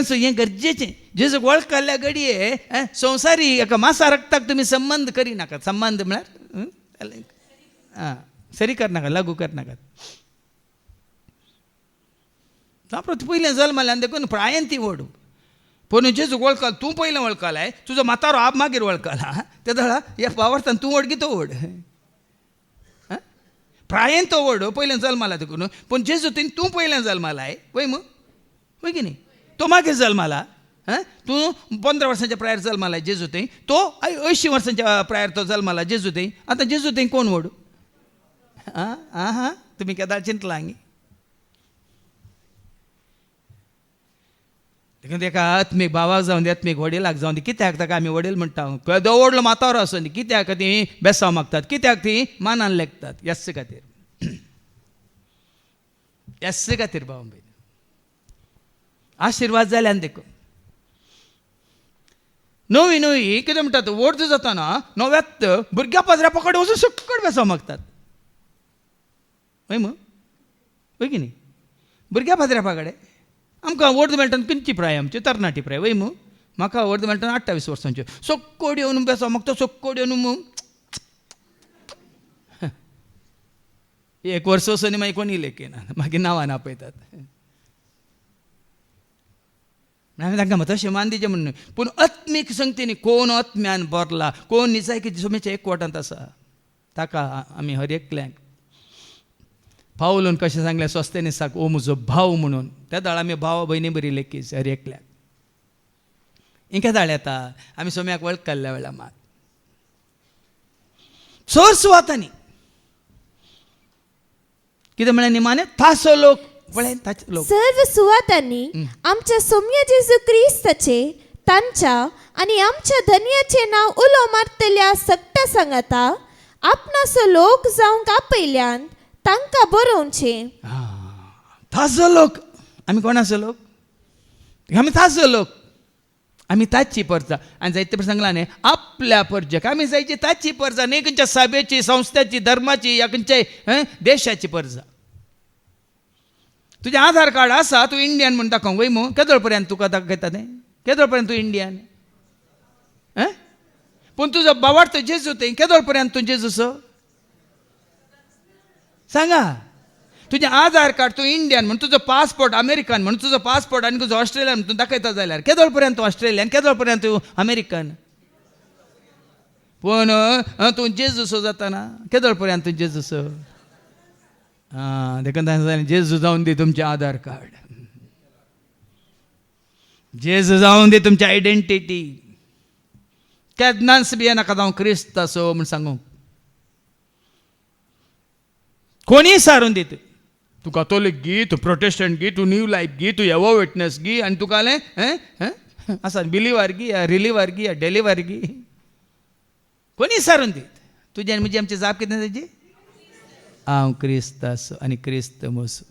Friends हें गरजेचें. जेजू वळखल्या घडये संवसारी एका मासा रक्ताक तुमी संबंध करिनाकात. संबंध म्हळ्यार सरी करनाका, लागू करनाकात. पयलें जल्मल्यान देखून प्रायेन ती ओढ. पूण जेजू वळखला, तूं पयलें वळखलाय, तुजो म्हातारो आप मागीर वळखला. ते दळा ह्या पावरतान तूं ओडगी तो ओड. प्रायेन तो ओड पयलें जल्माला देखून. पूण जेजू तूं पयलें जल्मालाय पळय मग, पळय की न्ही. तो मागीर जल्माला. तूं 15 वर्सांच्या प्रायर जल्मालाय जेजू थंय. तो 80 वर्सांच्या प्रायर तो जल्माला जेजू थंय. आतां जेजू थंय कोण ओड? तुमी केदां चिंतला हांगी. देखून एका आत्मीक भावाक जावन दी, आत्मीक वडिलाक जावन दी, कित्याक ताका आमी वडील म्हणटा? केदो व्हडलो म्हातारो आसूं दी, कित्याक ती बेसांव मागतात, कित्याक ती मानान लेखतात? यस्स खातीर. यस्स खातीर भाव भयण. आशिर्वाद जाल्यान देखून नवी कितें म्हणटात, व्हड जाताना नव्यात भुरग्या पाजऱ्या पकड वचून सकट बेसांव मागतात. वय की न्ही? भुरग्या पाजऱ्या पाकडे आमकां व्हड मेळटा खंयची प्राय? आमची तरणाटी प्राय. वय मग म्हाका व्हड मेळटा 28 वर्सांच्यो. सक्कोड येवन बेसांव मागता, सक्कोड येवन मग 1 वर्स वचून मागीर कोणी लेखिना, मागीर नांवान आपयतात. हांवें तांकां तशें मान दिचें म्हणून. पूण आत्मीक संगतीनी कोण आत्म्यान भरला, कोण निसायकी सोमेच्या एकवटांत आसा, ताका आमी हर एकल्यांक पावलून कशें सांगलें स्वस्तेनिसाक, ओ म्हजो भाव म्हणून. त्या दाळ आमी भाव भयणी बरी लेखीच हर एकल्याक. इंके दाळ येता आमी सोम्याक वळखल्या वेळा मात चोर सुवातांनी कितें म्हळें निमाणे? तासो लोक सर्व सुवातांनी आमच्या सौम्य जेजू क्रिस्ताचे, तांच्या आणि आमच्या धन्याचे नाव उलो मारतल्या सक्ता सांगाता आपणासो लोक जावंक आपयल्यान तांकां बरोवचे. ताजो लोक. आमी कोणाचो लोक? आमी ताजो लोक. आमी ताची परजा. आनी जायते फावटी सांगलां न्ही, आपल्या परजेक आमी जायची ताची परजा, न्ही खंयच्या सभेची, संस्थेची, धर्माची, या खंयच्याय देशाची परजा. तुजें आधार कार्ड आसा, तूं इंडियन म्हूण दाखोवंक वय मू. केदोळ पर्यंत तुका दाखयता तें? केदोळ पर्यंत तूं इंडियन? पूण तुजो बावार्थ जेजू थंय, केदोळ पर्यंत तूं जेजूचो? सांगा. तुजें आधार कार्ड तूं इंडियन म्हूण, तुजो पासपोर्ट अमेरिकन म्हूण, तुजो पासपोर्ट आनी तुजो ऑस्ट्रेलियन म्हूण तूं दाखयता जाल्यार केदोळ पर्यंत तूं ऑस्ट्रेलियन, केदोळ पर्यंत तूं अमेरिकन? पूण तूं जेजूचो जाता केदोळ पर्यंत तूं जेजूचो? देखून तांणी जेजू जावन दी तुमचें आधार कार्ड. जेजू जावन दी तुमची आयडेंटिटी. केन्नाच बी नाका जावं क्रिस्त असो म्हूण सांगूंक. कोणी सारून दीत. तूं कॅथोलीक गी, तूं प्रोटेस्टंट गी, तूं न्यू लायफ गी, तूं येवो विटनेस गी, आनी तुका आसा बिलिवर गी, या रिलिवर गी, या डेलिवर गी. कोणी सारून दीत. तुजी आनी म्हजी आमची जाप कितें ताची? हांव क्रिस्त आसो आनी क्रिस्त मोसो.